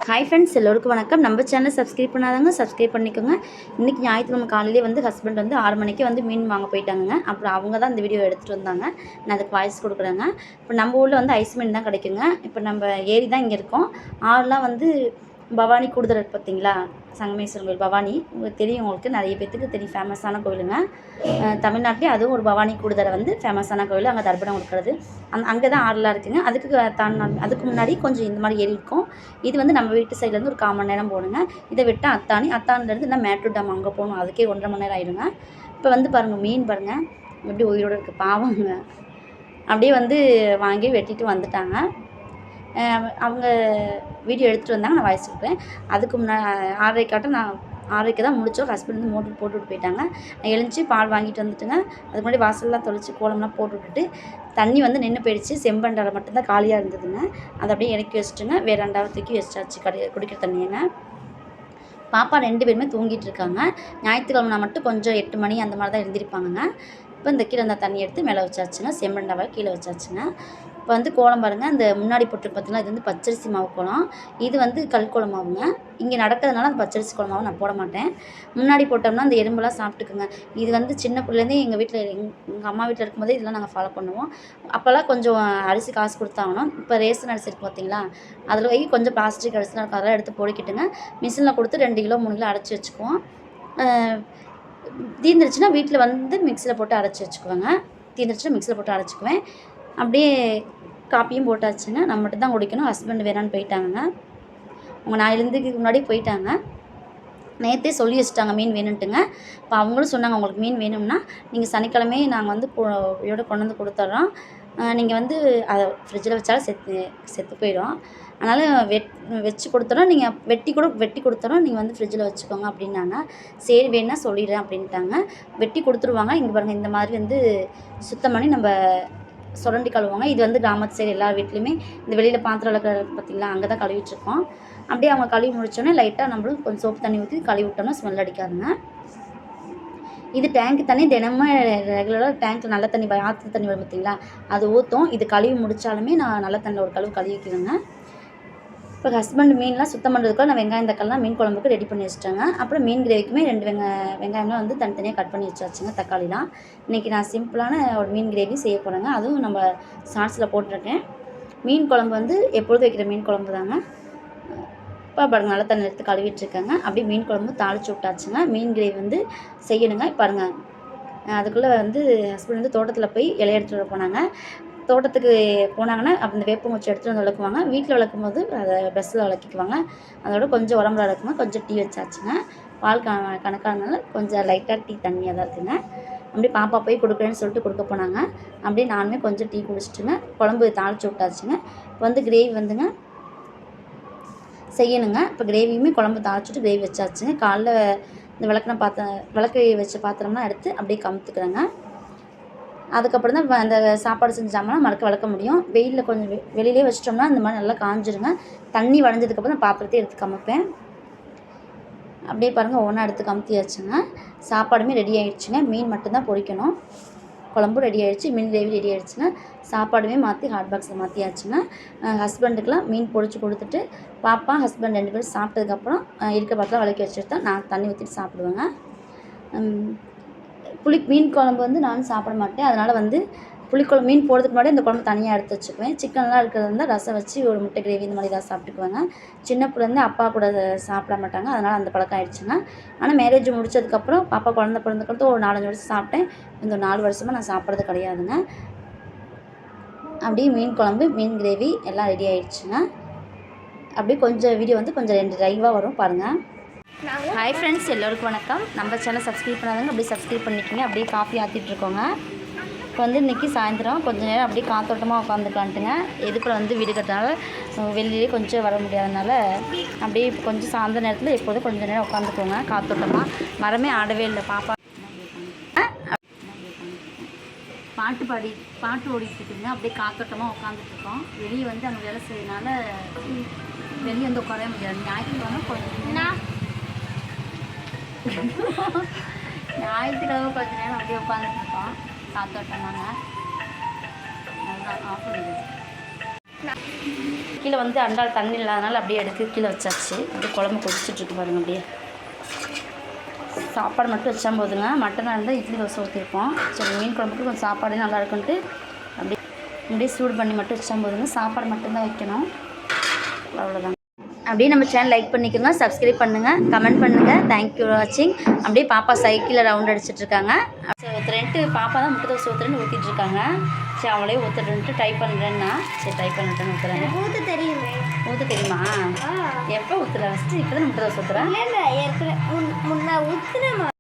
Hi friends, எல்லோருக்கும் வணக்கம். நம்ம சேனல் சப்ஸ்கிரைப் பண்ணாதவங்க சப்ஸ்கிரைப் பண்ணிக்கோங்க. இன்றைக்கி ஞாயிற்றுக்கிழமை காலையிலே வந்து ஹஸ்பண்ட் வந்து 6 மணிக்கு வந்து மீன் வாங்க போயிட்டாங்க. அப்புறம் அவங்க தான் இந்த வீடியோ எடுத்துகிட்டு வந்தாங்க. நான் அதுக்கு வாய்ஸ் கொடுக்குறேங்க. இப்போ நம்ம ஊரில் வந்து ஐஸ் மீன் தான் கிடைக்குங்க. இப்போ நம்ம ஏரி தான் இங்கே இருக்கோம். ஆறுலாம் வந்து பவானி கூடுதல் இருக்குது பார்த்தீங்களா, சங்கமேஸ்வரன் கோயில் பவானி. உங்களுக்கு தெரியும், உங்களுக்கு நிறைய பேத்துக்கு தெரியும், ஃபேமஸான கோயிலுங்க. தமிழ்நாட்டிலே அதுவும் ஒரு பவானி கூடுதலை வந்து ஃபேமஸான கோயில். அங்கே தர்ப்பணம் கொடுக்குறது அங்கே தான் ஆறுலாம் இருக்குதுங்க. அதுக்கு முன்னாடி கொஞ்சம் இந்த மாதிரி ஏரி இருக்கும். இது வந்து நம்ம வீட்டு சைட்லேருந்து ஒரு 1/4 மணி நேரம் போகணுங்க. இதை விட்டால் அத்தானிலேருந்து இன்னும் மேட்டூர் டேம் அங்கே போகணும். அதுக்கே 1.5 மணி நேரம் ஆகிடுங்க. இப்போ வந்து பாருங்கள், மீன் பாருங்கள் எப்படி உயிரோடு இருக்குது, பாவங்க. அப்படியே வந்து வாங்கி வெட்டிட்டு வந்துட்டாங்க. அவங்க வீடியோ எடுத்துகிட்டு வந்தாங்க, நான் வாய்ஸ் கொடுப்பேன். அதுக்கு முன்னாடி 6:30 நான் 6:30 தான் முடித்தோம். ஹஸ்பண்ட் வந்து மோட்டர் போட்டுவிட்டு போயிட்டாங்க. நான் எழுந்துச்சி பால் வாங்கிட்டு வந்துட்டுங்க. அதுக்கு முன்னாடி வாசல்லாம் தொளிச்சு கோலம்லாம் போட்டு விட்டுட்டு தண்ணி வந்து நின்று போயிடுச்சு. செம்பண்டாவில் மட்டும்தான் காலியாக இருந்ததுங்க. அதை அப்படியே இறக்கி வச்சுட்டுங்க. வேறு 2வது தூக்கி வச்சாச்சு குடிக்கிற தண்ணியங்க. பாப்பா 2 பேருமே தூங்கிட்டு இருக்காங்க. ஞாயிற்றுக்கிழமை மட்டும் கொஞ்சம் 8 மணி அந்த மாதிரி தான் எழுந்திருப்பாங்கங்க. இப்போ இந்த கீழே அந்த தண்ணி எடுத்து மேலே வச்சாச்சுங்க. செம்பண்டாவை கீழே வச்சாச்சுங்க. இப்போ வந்து கோலம் பாருங்கள், அந்த முன்னாடி போட்டு பார்த்தீங்கன்னா இது வந்து பச்சரிசி மாவு கோலம், இது வந்து கல்கோலம் மாவுங்க. இங்கே நடக்கிறதுனால அந்த பச்சரிசி கோலம் மாவு நான் போட மாட்டேன். முன்னாடி போட்டோம்னா அந்த எறும்பெல்லாம் சாப்பிட்டுக்குங்க. இது வந்து சின்ன பிள்ளைலேருந்தே எங்கள் வீட்டில் எங்கள் அம்மா வீட்டில் இருக்கும்போதே இதெல்லாம் நாங்கள் ஃபாலோ பண்ணுவோம். அப்போல்லாம் கொஞ்சம் அரிசி காசு கொடுத்தாங்கணும். இப்போ ரேஷன் அரிசி இருக்குது பார்த்தீங்களா, அதில் போய் கொஞ்சம் பிளாஸ்டிக் அரிசிலாம் இருக்கும், அதெல்லாம் எடுத்து பொடிக்கிட்டுங்க மிஷினில் கொடுத்து 2 கிலோ 3 கிலோ அரைச்சி வச்சுக்குவோம். தீர்ந்துருச்சுன்னா வீட்டில் வந்து மிக்சியில் போட்டு அரைச்சி வச்சுக்குவேங்க. தீர்ந்துருச்சுன்னா மிக்சியில் போட்டு அரைச்சிக்குவேன். அப்படியே காப்பியும் போட்டாச்சுங்க. நம்ம மட்டும் தான் குடிக்கணும். ஹஸ்பண்ட் வேணான்னு போயிட்டாங்கங்க. அவங்க நான் எழுந்துக்கு முன்னாடி போயிட்டாங்க. நேற்றே சொல்லி வச்சுட்டாங்க மீன் வேணுன்ட்டுங்க. இப்போ அவங்களும் சொன்னாங்க, உங்களுக்கு மீன் வேணும்னா நீங்கள் சனிக்கிழமையே நாங்கள் வந்து இதோட கொண்டு வந்து கொடுத்துட்றோம். நீங்கள் வந்து அதை ஃப்ரிட்ஜில் வச்சாலும் செத்து போயிடும். அதனால் வச்சு கொடுத்துறோம், நீங்கள் வெட்டி கொடுத்துறோம், நீங்கள் வந்து ஃப்ரிட்ஜில் வச்சுக்கோங்க அப்படின்னாங்க. சரி வேணா சொல்லிடுறேன் அப்படின்ட்டாங்க. வெட்டி கொடுத்துருவாங்க. இங்கே பாருங்கள், இந்த மாதிரி வந்து சுத்தம் பண்ணி நம்ம சுரண்டி கழுவுவாங்க. இது வந்து கிராமத்து சைடு எல்லா வீட்லேயுமே இந்த வெளியில் பாத்திரம் விளக்குற பார்த்தீங்களா, அங்கே தான் கழுவிட்டுருக்கோம். அப்படியே அவங்க கழுவி முடிச்சோடனே லைட்டாக நம்மளும் கொஞ்சம் சோப்பு தண்ணி ஊற்றி கழுவி விட்டோம்னா ஸ்மெல் அடிக்காதுங்க. இது டேங்க் தண்ணி, தினமும் ரெகுலராக டேங்க்கில் நல்ல தண்ணி ஆற்று தண்ணி வரும் பார்த்தீங்களா, அது ஊற்றும். இது கழுவி முடித்தாலுமே நான் நல்ல தண்ணியில் ஒரு கழுவிக்கிறேங்க. இப்போ ஹஸ்பண்ட் மீன்லாம் சுத்தம் பண்ணுறதுக்குள்ள நான் வெங்காயம் தக்காளிலாம் மீன் குழம்புக்கு ரெடி பண்ணி வச்சுட்டேங்க. அப்புறம் மீன் கிரேவிக்குமே 2 வெங்காயம்லாம் வந்து தனித்தனியாக கட் பண்ணி வச்சாச்சுங்க. தக்காளிலாம் இன்றைக்கி நான் சிம்பிளான ஒரு மீன் கிரேவி செய்ய போகிறேங்க. அதுவும் நம்ம ஷார்ட்ஸில் போட்டிருக்கேன். மீன் குழம்பு வந்து எப்பொழுதும் வைக்கிற மீன் குழம்பு தாங்க. இப்போ பாருங்கள், நல்ல தண்ணி எடுத்து கழுவிட்டுருக்கேங்க. அப்படியே மீன் குழம்பு தாளித்து விட்டாச்சுங்க. மீன் கிரேவி வந்து செய்யணுங்க. பாருங்கள், அதுக்குள்ளே வந்து ஹஸ்பண்ட் வந்து தோட்டத்தில் போய் இலைய எடுத்துகிட்டு வர போனாங்க. தோட்டத்துக்கு போனாங்கன்னா அந்த வேப்பங்குச்சி எடுத்துகிட்டு வந்து விளக்குவாங்க. வீட்டில் விளக்கும் போது அதை ப்ரெஷ்ஷில் விளக்கிக்குவாங்க. அதோட கொஞ்சம் உடம்புல விளக்குங்க. கொஞ்சம் டீ வச்சாச்சுங்க. பால் கணக்கானதுனால கொஞ்சம் லைட்டாக டீ தண்ணியாக தான் இருக்குங்க. அப்படியே பாப்பா போய் கொடுக்குறேன்னு சொல்லிட்டு கொடுக்க போனாங்க. அப்படியே நானுமே கொஞ்சம் டீ குடிச்சிட்டுங்க. குழம்பு தாளித்து விட்டாச்சுங்க. இப்போ வந்து கிரேவி வந்துங்க செய்யணுங்க. இப்போ கிரேவியுமே குழம்பு தாளிச்சுட்டு கிரேவி வச்சாச்சுங்க. காலைல இந்த விளக்கு வச்ச பாத்திரம்லாம் எடுத்து அப்படியே கமுத்துக்கிறேங்க. அதுக்கப்புறம் தான் அந்த சாப்பாடு செஞ்சாங்கன்னா மறக்க விளக்க முடியும். வெயிலில் கொஞ்சம் வெளியிலே வச்சிட்டோம்னா இந்த மாதிரி நல்லா காஞ்சிருங்க. தண்ணி வடைஞ்சதுக்கப்புறம் நான் பாத்திரத்தை எடுத்து கமுப்பேன். அப்படியே பாருங்கள், ஒவ்வொன்றா எடுத்து கமுத்தியாச்சுங்க. சாப்பாடுமே ரெடி ஆகிடுச்சுங்க. மீன் மட்டும்தான் பொரிக்கணும். குழம்பும் ரெடி ஆகிடுச்சு, மீன் கிரேவி ரெடி ஆகிடுச்சுங்க. சாப்பாடுமே மாற்றி ஹாட் பாக்ஸில் மாற்றியாச்சுங்க. ஹஸ்பண்டுக்கெலாம் மீன் பொரிச்சு கொடுத்துட்டு பாப்பா ஹஸ்பண்ட் 2 பேரும் சாப்பிட்டதுக்கப்புறம் இருக்க பாத்திரம் விளக்கி வச்சுட்டு தான் நான் தண்ணி ஊற்றிட்டு சாப்பிடுவேங்க. மீன் குழம்பு வந்து நானும் சாப்பிட மாட்டேன். அதனால் வந்து புளிக்குழம்பு மீன் போடுறதுக்கு முன்னாடி இந்த குழம்பு தனியாக எடுத்து வச்சுக்குவேன். சிக்கன்லாம் இருக்கிறது இருந்தால் ரசம் வச்சு ஒரு முட்டை கிரேவி இந்த மாதிரி தான் சாப்பிட்டுக்குவேங்க. சின்ன பிள்ளைலேருந்து அப்பா கூட சாப்பிட மாட்டாங்க, அதனால் அந்த பழக்கம் ஆகிடுச்சுங்க. ஆனால் மேரேஜ் முடிச்சதுக்கப்புறம் பாப்பா குழந்தை பிறந்ததுக்கப்புறம் ஒரு 4-5 வருஷம் சாப்பிட்டேன். இந்த 4 வருஷமாக நான் சாப்பிட்றது கிடையாதுங்க. அப்படியே மீன் குழம்பு மீன் கிரேவி எல்லாம் ரெடி ஆகிடுச்சுங்க. அப்படியே கொஞ்சம் வீடியோ வந்து கொஞ்சம் 2 லைவாக வரும் பாருங்கள். ஹாய் ஃப்ரெண்ட்ஸ், எல்லோருக்கும் வணக்கம். நம்ம சேனல் சப்ஸ்கிரைப் பண்ணாதவங்க அப்படியே சப்ஸ்கிரைப் பண்ணிக்கோங்க. அப்படியே காஃபி ஆற்றிட்டுருக்கோங்க. இப்போ வந்து இன்றைக்கி சாயந்தரம் கொஞ்சம் நேரம் அப்படியே காத்தோட்டமாக உட்காந்துக்கலான்ட்டுங்க. எதுக்குள்ள வந்து வீடு கட்டினால வெளியிலே கொஞ்சம் வர முடியாதனால அப்படியே கொஞ்சம் சாயந்தர நேரத்தில் எப்போதும் கொஞ்சம் நேரம் உட்காந்துக்கோங்க காத்தோட்டமாக. மரமே ஆடவே இல்லை. பாப்பா பாட்டு ஓடிட்டுருக்குங்க. அப்படியே காத்தோட்டமாக உட்காந்துட்ருக்கோம். வெளியே வந்து அங்கே வேலை செய்யறதுனால வெளியே வந்து உட்காரவே முடியாது. ஞாயிற்றுக்கிழமை கொஞ்சம் நேரம் அப்படியே உட்காந்துட்ருக்கோம் காத்தோட்டமாங்க. அதுதான் ஆஃப் பண்ணுது. கீழே வந்து அண்டால் தண்ணி இல்லாதனால அப்படியே எடுத்து கீழே வச்சாச்சு. அப்படியே குழம்பு கொதிச்சுட்ருக்கு பாருங்க. அப்படியே சாப்பாடு மட்டும் வச்சா போதுங்க. மட்டனாக இருந்தால் இட்லி தோசை ஊற்றிருப்போம். சரி, மீன் குழம்புக்கு கொஞ்சம் சாப்பாடே நல்லா இருக்குன்ட்டு அப்படியே சூடு பண்ணி மட்டும் வச்சா போதுங்க. சாப்பாடு மட்டும்தான் வைக்கணும், அவ்வளோதாங்க. அப்படியே நம்ம சேனல் லைக் பண்ணிக்கோங்க, சப்ஸ்கிரைப் பண்ணுங்கள், கமெண்ட் பண்ணுங்கள். தேங்க்யூ ஃபார் வாட்சிங். அப்படியே பாப்பா சைக்கிளில் ரவுண்ட் அடிச்சிட்ருக்காங்க. சரி, ஊற்றுறேன்ட்டு பாப்பா தான் முட்டை தோசை ஊற்றுறேன்னு ஊற்றிட்டுருக்காங்க. சரி, அவளே ஊற்றுறேன்ட்டு ட்ரை பண்ணுறேன்னா சரி ட்ரை பண்ணிட்டேன்னு ஊற்றுறேன். ஊற்ற தெரியுமா? எப்போ ஊற்றுறேன்? ஃபஸ்ட்டு இப்போ தான் முட்டை தோசை ஊற்றுறேன். முன்னே ஊற்றுறேன்.